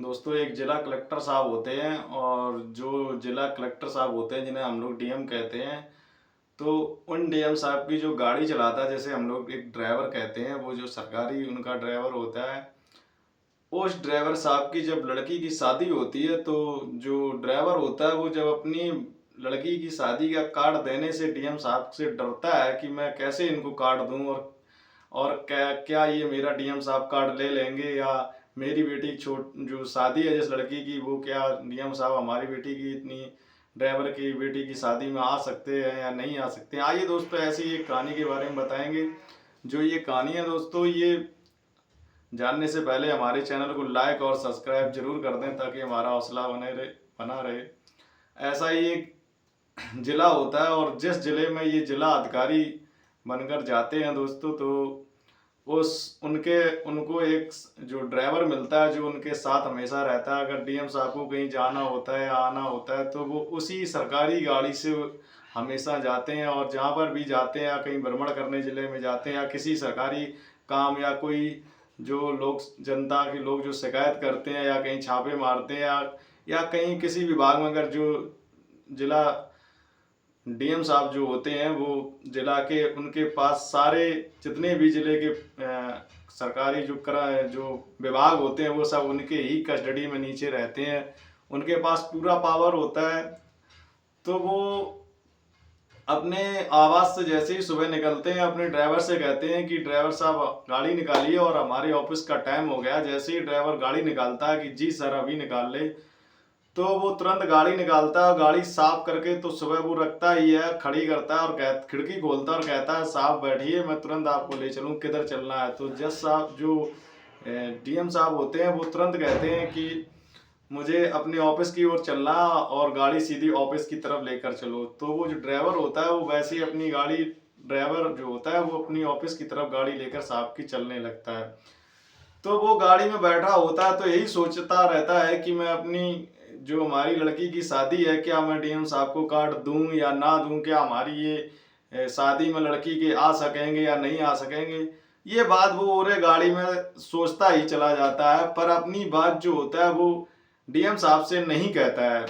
दोस्तों एक जिला कलेक्टर साहब होते हैं और जो जिला कलेक्टर साहब होते हैं जिन्हें हम लोग डीएम कहते हैं। तो उन डीएम साहब की जो गाड़ी चलाता है, जैसे हम लोग एक ड्राइवर कहते हैं, वो जो सरकारी उनका ड्राइवर होता है, उस ड्राइवर साहब की जब लड़की की शादी होती है तो जो ड्राइवर होता है वो जब अपनी लड़की की शादी का कार्ड देने से डीएम साहब से डरता है कि मैं कैसे इनको कार्ड दूं, और क्या क्या ये मेरा डीएम साहब कार्ड ले लेंगे, या मेरी बेटी की छोट जो शादी है जिस लड़की की, वो क्या डीएम साहब हमारी बेटी की इतनी ड्राइवर की बेटी की शादी में आ सकते हैं या नहीं आ सकते हैं। आइए दोस्तों ऐसी एक कहानी के बारे में बताएंगे। जो ये कहानी है दोस्तों, ये जानने से पहले हमारे चैनल को लाइक और सब्सक्राइब जरूर कर दें ताकि हमारा हौसला बना रहे। ऐसा ही एक जिला होता है और जिस जिले में ये जिला अधिकारी बनकर जाते हैं दोस्तों, तो उस उनके उनको एक जो ड्राइवर मिलता है जो उनके साथ हमेशा रहता है। अगर डीएम साहब को कहीं जाना होता है या आना होता है तो वो उसी सरकारी गाड़ी से हमेशा जाते हैं, और जहाँ पर भी जाते हैं या कहीं भ्रमण करने जिले में जाते हैं या किसी सरकारी काम या कोई जो लोग जनता के लोग जो शिकायत करते हैं या कहीं छापे मारते हैं या कहीं किसी विभाग में अगर जो जिला डीएम साहब जो होते हैं वो जिला के उनके पास सारे जितने भी जिले के सरकारी जो विभाग होते हैं वो सब उनके ही कस्टडी में नीचे रहते हैं। उनके पास पूरा पावर होता है। तो वो अपने आवास से जैसे ही सुबह निकलते हैं अपने ड्राइवर से कहते हैं कि ड्राइवर साहब गाड़ी निकालिए और हमारे ऑफिस का टाइम हो गया। जैसे ही ड्राइवर गाड़ी निकालता है कि जी सर अभी निकाल ले, तो वो तुरंत गाड़ी निकालता है और गाड़ी साफ करके तो सुबह वो रखता ही है, खड़ी करता है और खिड़की खोलता है और कहता है साहब बैठिए, मैं तुरंत आपको ले चलूँ, किधर चलना है। तो जज साहब जो डीएम साहब होते हैं वो तुरंत कहते हैं कि मुझे अपने ऑफिस की ओर चलना और गाड़ी सीधी ऑफिस की तरफ लेकर चलो। तो वो जो ड्राइवर होता है वो वैसे ही अपनी गाड़ी, ड्राइवर जो होता है वो अपनी ऑफिस की तरफ गाड़ी लेकर साहब की चलने लगता है। तो वो गाड़ी में बैठा होता है तो यही सोचता रहता है कि मैं अपनी जो हमारी लड़की की शादी है, क्या मैं डीएम साहब को कार्ड दूं या ना दूं, क्या हमारी ये शादी में लड़की के आ सकेंगे या नहीं आ सकेंगे। ये बात वो पूरे गाड़ी में सोचता ही चला जाता है, पर अपनी बात जो होता है वो डीएम साहब से नहीं कहता है।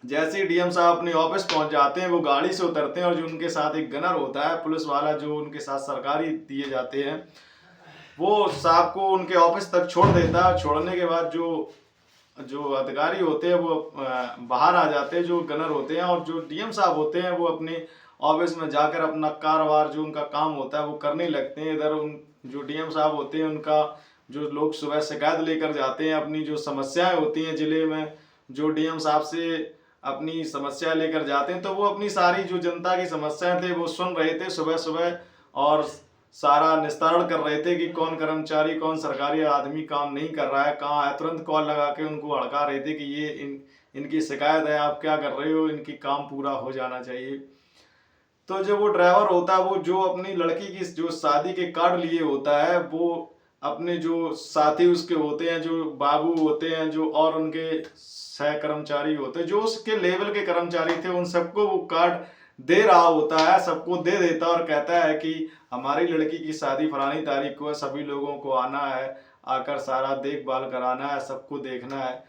जैसे ही डीएम साहब अपने ऑफिस पहुंच जाते हैं वो गाड़ी से उतरते हैं और जो उनके साथ एक गनर होता है पुलिस वाला जो उनके साथ सरकारी दिए जाते हैं, वो साहब को उनके ऑफिस तक छोड़ देता है। छोड़ने के बाद जो जो अधिकारी होते हैं वो बाहर आ जाते हैं, जो गनर होते हैं, और जो डीएम साहब होते हैं वो अपने ऑफिस में जाकर अपना कारोबार जो उनका काम होता है वो करने लगते हैं। इधर उन जो डीएम साहब होते हैं उनका जो लोग सुबह शिकायत लेकर जाते हैं, अपनी जो समस्याएं होती हैं जिले में, जो डीएम साहब से अपनी समस्या लेकर जाते हैं, तो वो अपनी सारी जो जनता की समस्याएं थे वो सुन रहे थे सुबह सुबह और सारा निस्तारण कर रहे थे कि कौन कर्मचारी कौन सरकारी आदमी काम नहीं कर रहा है, कहाँ है। तुरंत कॉल लगा के उनको हड़का रहे थे कि ये इनकी शिकायत है, आप क्या कर रहे हो, इनकी काम पूरा हो जाना चाहिए। तो जो वो ड्राइवर होता है वो जो अपनी लड़की की जो शादी के कार्ड लिए होता है, वो अपने जो साथी उसके होते हैं, जो बाबू होते हैं, जो और उनके सह कर्मचारी होते हैं, जो उसके लेवल के कर्मचारी थे, उन सबको वो कार्ड दे रहा होता है, सबको दे देता है और कहता है कि हमारी लड़की की शादी फलानी तारीख को है, सभी लोगों को आना है, आकर सारा देखभाल कराना है, सबको देखना है।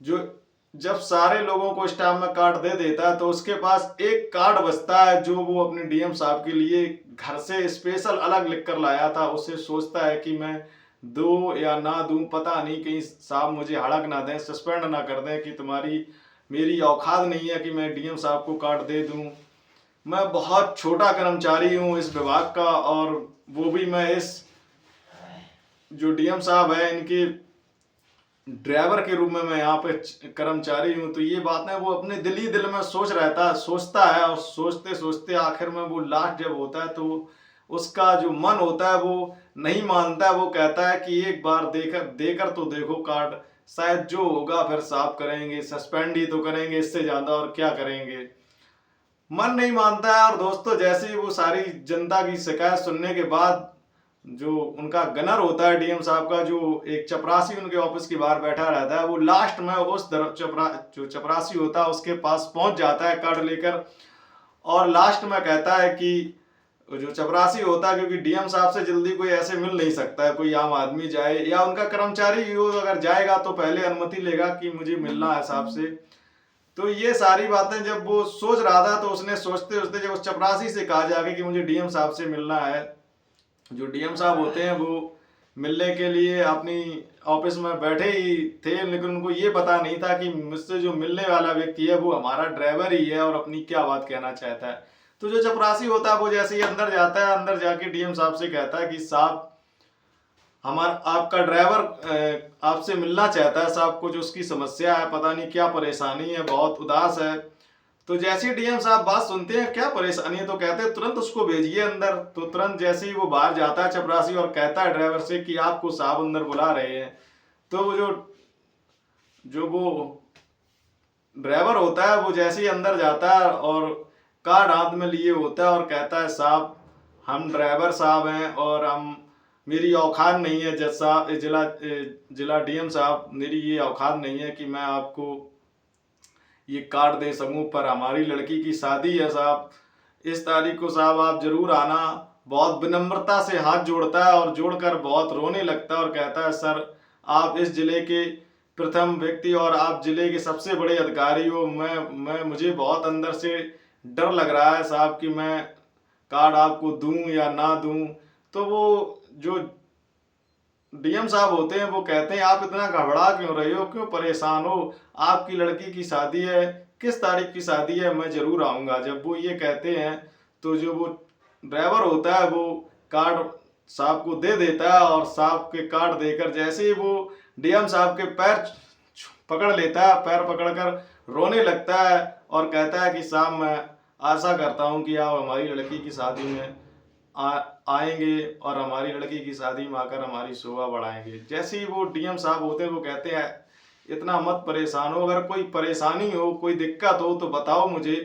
जो जब सारे लोगों को स्टाफ में कार्ड दे देता है तो उसके पास एक कार्ड बचता है जो वो अपने डीएम साहब के लिए घर से स्पेशल अलग लिख कर लाया था। उससे सोचता है कि मैं दूं या ना दूं, पता नहीं कहीं साहब मुझे हड़क ना दें, सस्पेंड ना कर दें कि तुम्हारी मेरी औकात नहीं है कि मैं डीएम साहब को कार्ड दे दूं। मैं बहुत छोटा कर्मचारी हूं इस विभाग का, और वो भी मैं इस जो डीएम साहब है इनके ड्राइवर के रूप में मैं यहाँ पे कर्मचारी हूँ। तो ये बात है वो अपने दिल ही दिल में सोचता है और सोचते सोचते आखिर में वो लास्ट जब होता है तो उसका जो मन होता है वो नहीं मानता है। वो कहता है कि एक बार देकर तो देखो कार्ड, शायद जो होगा फिर साफ करेंगे, सस्पेंड ही तो करेंगे, इससे ज्यादा और क्या करेंगे। मन नहीं मानता है। और दोस्तों जैसे ही वो सारी जनता की शिकायत सुनने के बाद जो उनका गनर होता है डीएम साहब का, जो एक चपरासी उनके ऑफिस के बाहर बैठा रहता है, वो लास्ट में उस तरफ जो चपरासी होता है उसके पास पहुंच जाता है कार्ड लेकर, और लास्ट में कहता है कि तो जो चपरासी होता है, क्योंकि डीएम साहब से जल्दी कोई ऐसे मिल नहीं सकता है, कोई आम आदमी जाए या उनका कर्मचारी हो, अगर जाएगा तो पहले अनुमति लेगा कि मुझे मिलना है साहब से। तो ये सारी बातें जब वो सोच रहा था, तो उसने सोचते सोचते जब उस चपरासी से कहा जाके कि मुझे डीएम साहब से मिलना है, जो डीएम साहब होते हैं वो मिलने के लिए अपनी ऑफिस में बैठे ही थे, लेकिन उनको ये पता नहीं था कि मुझसे जो मिलने वाला व्यक्ति है वो हमारा ड्राइवर ही है और अपनी क्या बात कहना चाहता है। तो जो चपरासी होता है वो जैसे ही अंदर जाता है, अंदर जाके डीएम साहब से कहता है कि साहब, हमारा आपका ड्राइवर आपसे मिलना चाहता है साहब, कुछ उसकी समस्या है, पता नहीं क्या परेशानी है, बहुत उदास है। तो जैसे ही डीएम साहब बात सुनते हैं क्या परेशानी है, तो कहते हैं तुरंत उसको भेजिए अंदर। तो तुरंत जैसे ही वो बाहर जाता है चपरासी और कहता है ड्राइवर से कि आपको साहब अंदर बुला रहे हैं, तो वो जो जो वो ड्राइवर होता है वो जैसे ही अंदर जाता है और कार्ड हाथ में लिए होता है और कहता है साहब, हम ड्राइवर साहब हैं और हम, मेरी औकात नहीं है जज साहब, जिला डीएम साहब, मेरी ये औकात नहीं है कि मैं आपको ये कार्ड दे सकूं, पर हमारी लड़की की शादी है साहब, इस तारीख को साहब आप जरूर आना। बहुत विनम्रता से हाथ जोड़ता है और जोड़कर बहुत रोने लगता है और कहता है सर, आप इस जिले के प्रथम व्यक्ति और आप जिले के सबसे बड़े अधिकारी हो, मैं मुझे बहुत अंदर से डर लग रहा है साहब कि मैं कार्ड आपको दूं या ना दूं। तो वो जो डीएम साहब होते हैं वो कहते हैं आप इतना घबरा क्यों रहे हो, क्यों परेशान हो, आपकी लड़की की शादी है, किस तारीख की शादी है, मैं जरूर आऊँगा। जब वो ये कहते हैं तो जो वो ड्राइवर होता है वो कार्ड साहब को दे देता है और साहब के कार्ड देकर जैसे ही वो डीएम साहब के पैर पकड़ लेता है, पैर पकड़कर रोने लगता है और कहता है कि साहब, मैं आशा करता हूँ कि आप हमारी लड़की की शादी में आएंगे और हमारी लड़की की शादी में आकर हमारी शोभा बढ़ाएंगे। जैसे ही वो डीएम साहब होते हैं वो कहते हैं इतना मत परेशान हो, अगर कोई परेशानी हो, कोई दिक्कत हो तो बताओ मुझे।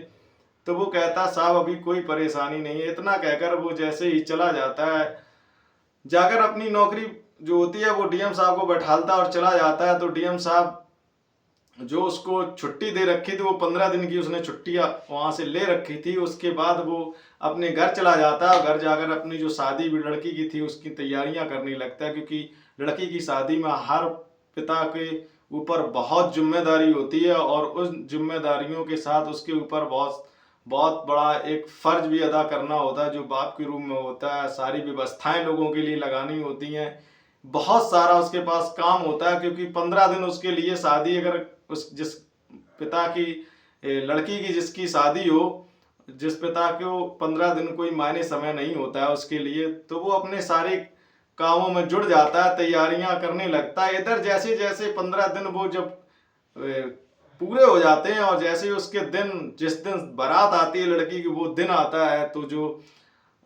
तो वो कहता साहब अभी कोई परेशानी नहीं है। इतना कहकर वो जैसे ही चला जाता है, जाकर अपनी नौकरी जो होती है वो डीएम साहब को बैठालता और चला जाता है। तो डीएम साहब जो उसको छुट्टी दे रखी थी, वो 15 दिन की उसने छुट्टियां वहां से ले रखी थी, उसके बाद वो अपने घर चला जाता है। घर जाकर अपनी जो शादी भी लड़की की थी उसकी तैयारियां करने लगता है, क्योंकि लड़की की शादी में हर पिता के ऊपर बहुत जिम्मेदारी होती है और उस जिम्मेदारियों के साथ उसके ऊपर बहुत बहुत बड़ा एक फर्ज भी अदा करना होता है जो बाप के रूप में होता है। सारी व्यवस्थाएं लोगों के लिए लगानी होती हैं, बहुत सारा उसके पास काम होता है, क्योंकि 15 दिन उसके लिए शादी, अगर उस जिस पिता की लड़की की जिसकी शादी हो, जिस पिता को 15 दिन कोई मायने समय नहीं होता है उसके लिए, तो वो अपने सारे कामों में जुड़ जाता है, तैयारियां करने लगता है। इधर जैसे जैसे 15 दिन वो जब पूरे हो जाते हैं और जैसे उसके दिन, जिस दिन बारात आती है लड़की की, वो दिन आता है, तो जो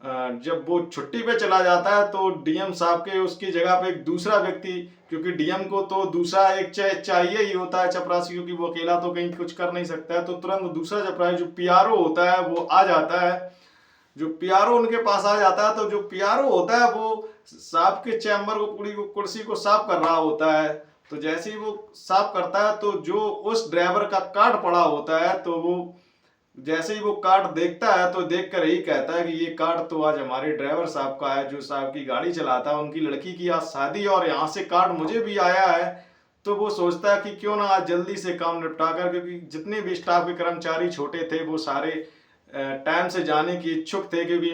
जब वो छुट्टी पे चला जाता है तो डीएम साहब के उसकी जगह पे एक दूसरा व्यक्ति, क्योंकि डीएम को तो दूसरा एक चाहिए ही होता है चपरासी, क्योंकि वो अकेला तो कहीं कुछ कर नहीं सकता है, तो तुरंत दूसरा चपरासी जो पीआरओ होता है वो आ जाता है। जो पीआरओ उनके पास आ जाता है, तो जो पीआरओ होता है वो साहब के चैम्बर को, पूरी कुर्सी को साफ कर रहा होता है। तो जैसे ही वो साफ करता है तो जो उस ड्राइवर का कार्ड पड़ा होता है, तो वो जैसे ही वो कार्ड देखता है तो देख कर यही कहता है कि ये कार्ड तो आज हमारे ड्राइवर साहब का है, जो साहब की गाड़ी चलाता है, उनकी लड़की की आज शादी और यहाँ से कार्ड मुझे भी आया है। तो वो सोचता है कि क्यों ना आज जल्दी से काम निपटा कर, क्योंकि जितने भी स्टाफ के कर्मचारी छोटे थे वो सारे टाइम से जाने की इच्छुक थे, क्योंकि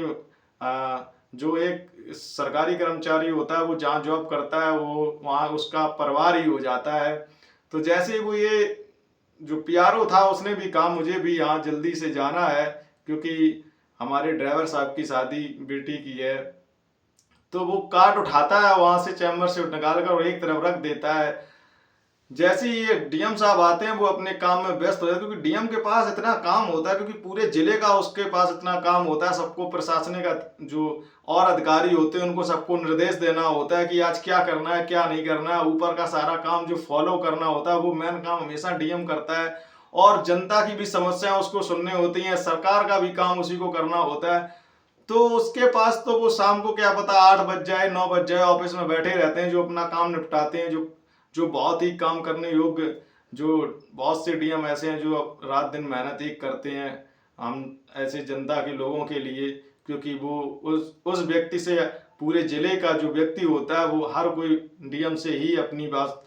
जो एक सरकारी कर्मचारी होता है वो जहाँ जॉब करता है वो वहाँ उसका परिवार ही हो जाता है। तो जैसे ही वो ये जो पीआरओ था उसने भी कहा मुझे भी यहाँ जल्दी से जाना है, क्योंकि हमारे ड्राइवर साहब की शादी बेटी की है। तो वो कार्ड उठाता है वहां से, चैम्बर से निकाल कर और एक तरफ रख देता है। जैसे ही ये डीएम साहब आते हैं वो अपने काम में व्यस्त हो जाते हैं, क्योंकि डीएम के पास इतना काम होता है, क्योंकि पूरे जिले का उसके पास इतना काम होता है, सबको प्रशासनिक का जो और अधिकारी होते हैं उनको सबको निर्देश देना होता है कि आज क्या करना है क्या नहीं करना है। ऊपर का सारा काम जो फॉलो करना होता है वो मेन काम हमेशा डीएम करता है, और जनता की भी समस्याएं उसको सुननी होती हैं, सरकार का भी काम उसी को करना होता है। तो उसके पास तो वो शाम को क्या पता 8 बज जाए 9 बज जाए ऑफिस में बैठे रहते हैं, जो अपना काम निपटाते हैं, जो जो बहुत ही काम करने योग्य, जो बहुत से डीएम ऐसे हैं जो रात दिन मेहनत ही करते हैं हम ऐसे जनता के लोगों के लिए, क्योंकि वो उस व्यक्ति से, पूरे जिले का जो व्यक्ति होता है वो हर कोई डीएम से ही अपनी बात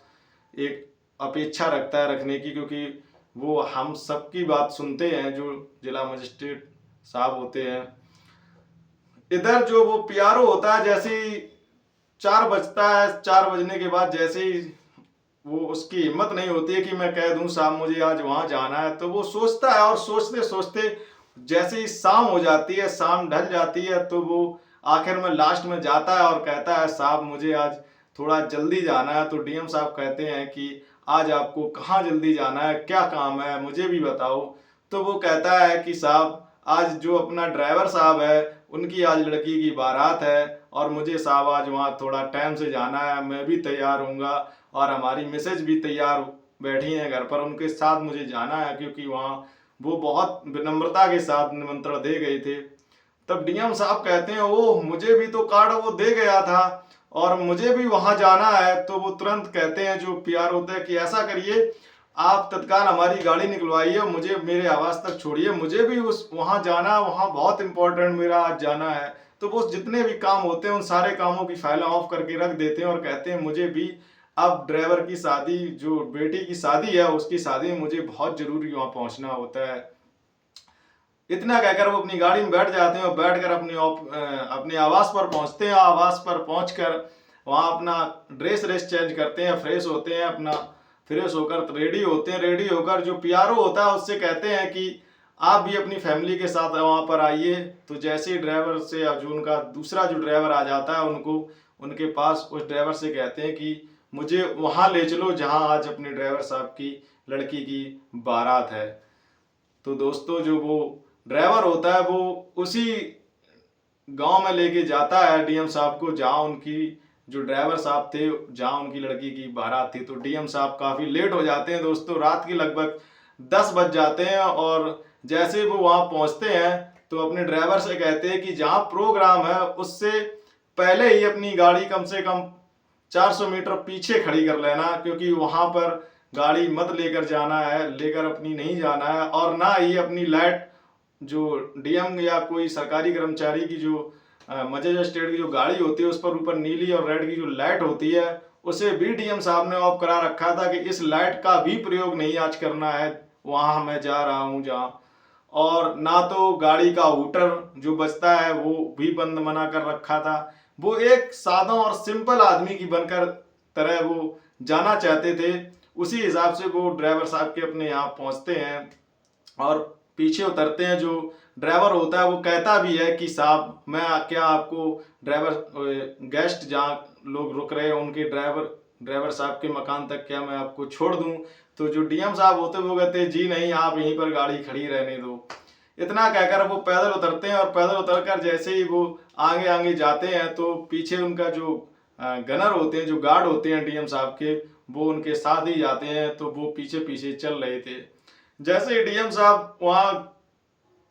एक अपेक्षा रखता है रखने की, क्योंकि वो हम सबकी बात सुनते हैं जो जिला मजिस्ट्रेट साहब होते हैं। इधर जो वो पीआरओ होता है, जैसे ही 4 बजता है, 4 बजने के बाद जैसे ही वो, उसकी हिम्मत नहीं होती है कि मैं कह दूं साहब मुझे आज वहां जाना है, तो वो सोचता है और सोचते सोचते जैसे ही शाम हो जाती है, शाम ढल जाती है, तो वो आखिर में लास्ट में जाता है और कहता है साहब मुझे आज थोड़ा जल्दी जाना है। तो डीएम साहब कहते हैं कि आज आपको कहाँ जल्दी जाना है, क्या काम है, मुझे भी बताओ। तो वो कहता है कि साहब आज जो अपना ड्राइवर साहब है उनकी आज लड़की की बारात है और मुझे साहब आज वहाँ थोड़ा टाइम से जाना है, मैं भी तैयार हूँगा और हमारी मिसेज भी तैयार बैठी हैं घर पर, उनके साथ मुझे जाना है, क्योंकि वहाँ वो बहुत विनम्रता के साथ निमंत्रण दे गए थे। तब डीएम साहब कहते हैं ओह मुझे भी तो कार्ड वो दे गया था और मुझे भी वहां जाना है। तो वो तुरंत कहते हैं जो पीआर होता है कि ऐसा करिए आप तत्काल हमारी गाड़ी निकलवाइए, मुझे मेरे आवास तक छोड़िए, मुझे भी उस वहां जाना, वहां बहुत इंपॉर्टेंट मेरा आज जाना है। तो वो जितने भी काम होते हैं उन सारे कामों की फाइलें ऑफ करके रख देते हैं और कहते हैं मुझे भी अब ड्राइवर की शादी, जो बेटी की शादी है उसकी शादी में मुझे बहुत जरूरी वहां पहुंचना होता है। इतना कहकर वो अपनी गाड़ी में बैठ जाते हैं और बैठकर अपने आवास पर पहुंचते हैं। आवास पर पहुंचकर वहां अपना ड्रेस चेंज करते हैं, फ्रेश होते हैं, अपना फ्रेश होकर रेडी होते हैं। रेडी होकर जो पीआरओ होता है उससे कहते हैं कि आप भी अपनी फैमिली के साथ वहां पर आइए। तो जैसे ही ड्राइवर से जो उनका दूसरा जो ड्राइवर आ जाता है उनको उनके पास, उस ड्राइवर से कहते हैं कि मुझे वहां ले चलो जहां आज अपने ड्राइवर साहब की लड़की की बारात है। तो दोस्तों जो वो ड्राइवर होता है वो उसी गांव में लेके जाता है डीएम साहब को जहां उनकी जो ड्राइवर साहब थे, जहां उनकी लड़की की बारात थी। तो डीएम साहब काफी लेट हो जाते हैं दोस्तों, रात की लगभग 10 बज जाते हैं और जैसे वो वहां पहुंचते हैं तो अपने ड्राइवर से कहते हैं कि जहां प्रोग्राम है उससे पहले ही अपनी गाड़ी कम से कम 400 मीटर पीछे खड़ी कर लेना, क्योंकि वहां पर गाड़ी मत लेकर जाना है, लेकर अपनी नहीं जाना है। और ना ही अपनी लाइट, जो डीएम या कोई सरकारी कर्मचारी की जो मजिस्ट्रेट की जो गाड़ी होती है उस पर ऊपर नीली और रेड की जो लाइट होती है उसे भी डीएम साहब ने ऑफ करा रखा था कि इस लाइट का भी प्रयोग नहीं आज करना है वहां मैं जा रहा हूं जहां। और ना तो गाड़ी का हूटर जो बजता है वो भी बंद मना कर रखा था। वो एक सादा और सिंपल आदमी की बनकर तरह वो जाना चाहते थे। उसी हिसाब से वो ड्राइवर साहब के अपने यहाँ पहुंचते हैं और पीछे उतरते हैं। जो ड्राइवर होता है वो कहता भी है कि साहब मैं क्या आपको ड्राइवर गेस्ट जहाँ लोग रुक रहे हैं उनके ड्राइवर साहब के मकान तक क्या मैं आपको छोड़ दूं। तो जो डीएम साहब होते हैं वो कहते हैं जी नहीं, आप यहीं पर गाड़ी खड़ी रहने दो। इतना कहकर वो पैदल उतरते हैं और पैदल उतरकर जैसे ही वो आगे आगे जाते हैं तो पीछे उनका जो गनर होते हैं, जो गार्ड होते हैं डीएम साहब के, वो उनके साथ ही जाते हैं। तो वो पीछे पीछे चल रहे थे। जैसे ही डीएम साहब वहाँ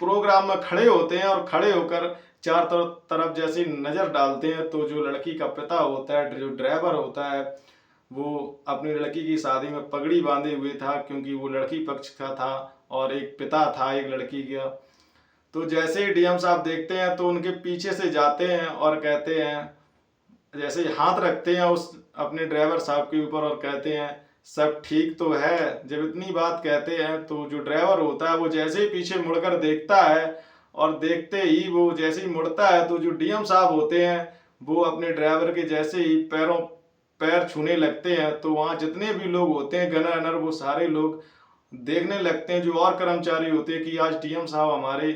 प्रोग्राम में खड़े होते हैं और खड़े होकर चार तरफ जैसे नज़र डालते हैं तो जो लड़की का पिता होता है, जो ड्राइवर होता है, वो अपनी लड़की की शादी में पगड़ी बांधे हुए था, क्योंकि वो लड़की पक्ष का था और एक पिता था एक लड़की का। तो जैसे ही डीएम साहब देखते हैं तो उनके पीछे से जाते हैं और कहते हैं, जैसे ही हाथ रखते हैं उस अपने ड्राइवर साहब के ऊपर और कहते हैं सब ठीक तो है। जब इतनी बात कहते हैं तो जो ड्राइवर होता है वो जैसे ही पीछे मुड़कर देखता है और देखते ही वो जैसे ही मुड़ता है तो जो डीएम साहब होते हैं वो अपने ड्राइवर के जैसे ही पैर छूने लगते हैं। तो वहाँ जितने भी लोग होते हैं गनर अनर, वो सारे लोग देखने लगते हैं, जो और कर्मचारी होते हैं कि आज डीएम साहब हमारे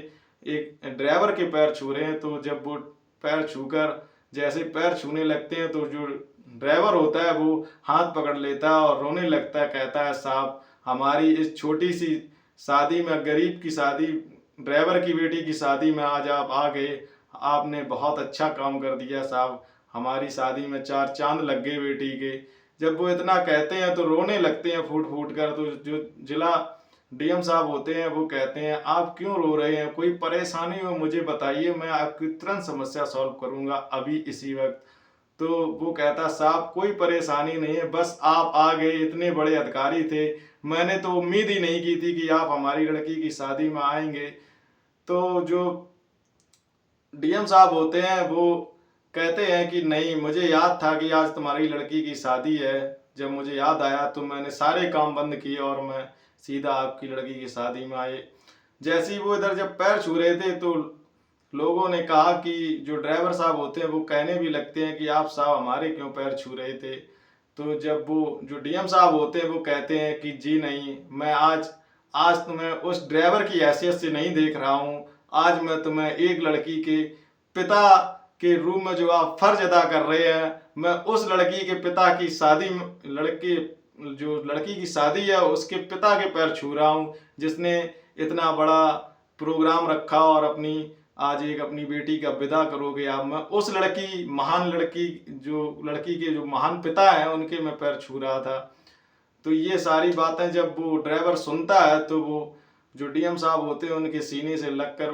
एक ड्राइवर के पैर छू रहे हैं। तो जब वो पैर छूकर जैसे पैर छूने लगते हैं तो जो ड्राइवर होता है वो हाथ पकड़ लेता है और रोने लगता है, कहता है साहब हमारी इस छोटी सी शादी में, गरीब की शादी, ड्राइवर की बेटी की शादी में आज आप आ गए, आपने बहुत अच्छा काम कर दिया साहब, हमारी शादी में 4 चांद लग गए बेटी के। जब वो इतना कहते हैं तो रोने लगते हैं फूट फूट कर। तो जो जिला डीएम साहब होते हैं वो कहते हैं आप क्यों रो रहे हैं, कोई परेशानी हो मुझे बताइए, मैं आपकी तुरंत समस्या सॉल्व करूंगा अभी इसी वक्त। तो वो कहता साहब कोई परेशानी नहीं है, बस आप आ गए, इतने बड़े अधिकारी थे, मैंने तो उम्मीद ही नहीं की थी कि आप हमारी लड़की की शादी में आएंगे। तो जो डीएम साहब होते हैं वो कहते हैं कि नहीं, मुझे याद था कि आज तुम्हारी लड़की की शादी है। जब मुझे याद आया तो मैंने सारे काम बंद किए और मैं सीधा आपकी लड़की की शादी में आए। जैसे ही वो इधर जब पैर छू रहे थे तो लोगों ने कहा कि जो ड्राइवर साहब होते हैं वो कहने भी लगते हैं कि आप साहब हमारे क्यों पैर छू रहे थे। तो जब वो जो डीएम साहब होते हैं वो कहते हैं कि जी नहीं, मैं आज आज तुम्हें उस ड्राइवर की हैसियत से नहीं देख रहा हूँ। आज मैं तुम्हें एक लड़की के पिता के रूप में जो आप फर्ज अदा कर रहे हैं, मैं उस लड़की के पिता की शादी में लड़के जो लड़की की शादी है उसके पिता के पैर छू रहा हूँ, जिसने इतना बड़ा प्रोग्राम रखा और आज एक अपनी बेटी का विदा करोगे आप। मैं उस महान लड़की जो लड़की के जो महान पिता हैं उनके मैं पैर छू रहा था। तो ये सारी बातें जब वो ड्राइवर सुनता है तो वो जो डीएम साहब होते हैं उनके सीने से लगकर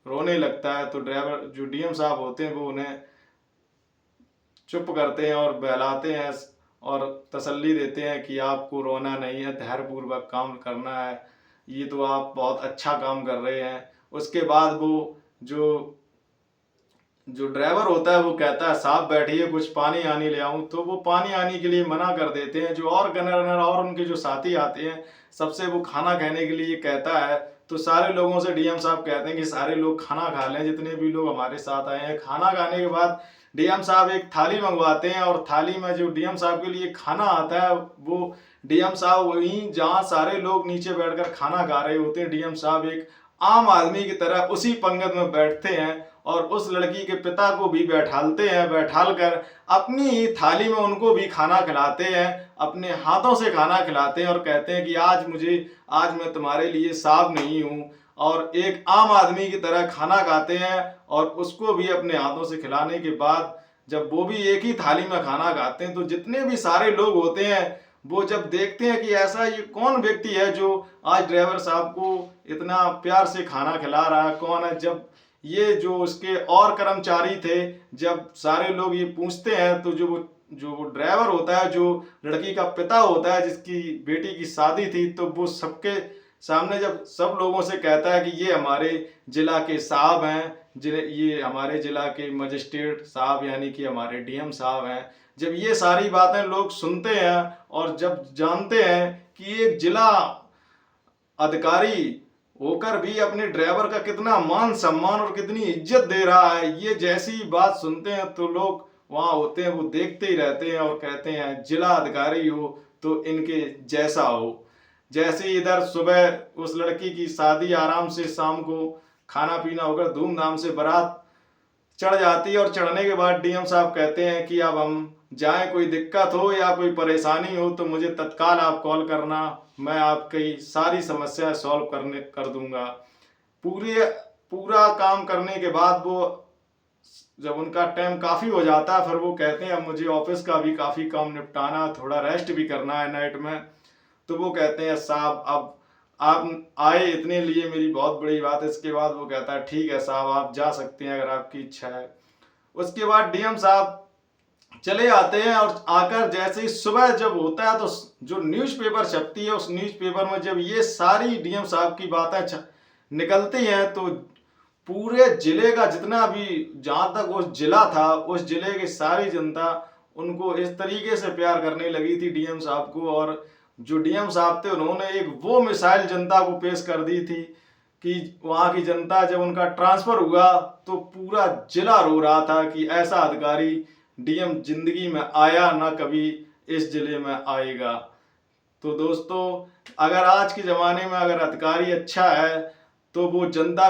रोने लगता है। तो ड्राइवर जो डीएम साहब होते हैं वो उन्हें चुप करते हैं और बहलाते हैं और तसल्ली देते हैं कि आपको रोना नहीं है, धैर्यपूर्वक काम करना है, ये तो आप बहुत अच्छा काम कर रहे हैं। उसके बाद वो जो जो ड्राइवर होता है वो कहता है साहब बैठिए, कुछ पानी आनी ले आऊं। तो वो पानी आने के लिए मना कर देते हैं। जो और गनर रनर और उनके जो साथी आते हैं सबसे वो खाना खाने के लिए कहता है। तो सारे लोगों से डीएम साहब कहते हैं कि सारे लोग खाना खा लें, जितने भी लोग हमारे साथ आए हैं। खाना खाने के बाद डीएम साहब एक थाली मंगवाते हैं और थाली में जो डीएम साहब के लिए खाना आता है वो डीएम साहब वहीं जहाँ सारे लोग नीचे बैठकर खाना खा रहे होते हैं, डीएम साहब एक आम आदमी की तरह उसी पंगत में बैठते हैं और उस लड़की के पिता को भी बैठालते हैं। बैठाल कर अपनी ही थाली में उनको भी खाना खिलाते हैं, अपने हाथों से खाना खिलाते हैं और कहते हैं कि आज मैं तुम्हारे लिए साहब नहीं हूँ। और एक आम आदमी की तरह खाना खाते हैं और उसको भी अपने हाथों से खिलाने के बाद जब वो भी एक ही थाली में खाना खाते हैं तो जितने भी सारे लोग होते हैं वो जब देखते हैं कि ऐसा ये कौन व्यक्ति है जो आज ड्राइवर साहब को इतना प्यार से खाना खिला रहा है, कौन है। जब ये जो उसके और कर्मचारी थे, जब सारे लोग ये पूछते हैं तो जो वो ड्राइवर होता है, जो लड़की का पिता होता है जिसकी बेटी की शादी थी, तो वो सबके सामने जब सब लोगों से कहता है कि ये हमारे जिला के साहब हैं, ये हमारे जिला के मजिस्ट्रेट साहब यानी कि हमारे डीएम साहब हैं। जब ये सारी बातें लोग सुनते हैं और जब जानते हैं कि एक जिला अधिकारी होकर भी अपने ड्राइवर का कितना मान सम्मान और कितनी इज्जत दे रहा है, ये जैसी बात सुनते हैं तो लोग वहाँ होते हैं वो देखते ही रहते हैं और कहते हैं जिला अधिकारी हो तो इनके जैसा हो। जैसे ही इधर सुबह उस लड़की की शादी आराम से शाम को खाना पीना होकर धूमधाम से बारात चढ़ जाती है और चढ़ने के बाद डीएम साहब कहते हैं कि अब हम जाएं, कोई दिक्कत हो या कोई परेशानी हो तो मुझे तत्काल आप कॉल करना, मैं आपकी सारी समस्या सॉल्व कर दूंगा। पूरा काम करने के बाद वो जब उनका टाइम काफ़ी हो जाता है फिर वो कहते हैं अब मुझे ऑफिस का भी काफ़ी काम निपटाना, थोड़ा रेस्ट भी करना है नाइट में। तो वो कहते हैं साहब अब आप आए इतने लिए मेरी बहुत बड़ी बात है। इसके बाद वो कहता है ठीक है साहब आप जा सकते हैं अगर आपकी इच्छा है। उसके बाद डीएम साहब चले आते हैं और आकर जैसे ही सुबह जब होता है तो जो न्यूज़पेपर छपती है उस न्यूज़पेपर में जब ये सारी डीएम साहब की बातें निकलती हैं तो पूरे जिले का जितना भी जहाँ तक उस जिला था उस जिले की सारी जनता उनको इस तरीके से प्यार करने लगी थी डीएम साहब को। और जो डीएम साहब थे उन्होंने एक वो मिसाइल जनता को पेश कर दी थी कि वहाँ की जनता जब उनका ट्रांसफ़र हुआ तो पूरा जिला रो रहा था कि ऐसा अधिकारी डीएम जिंदगी में आया ना कभी इस जिले में आएगा। तो दोस्तों अगर आज के ज़माने में अगर अधिकारी अच्छा है तो वो जनता के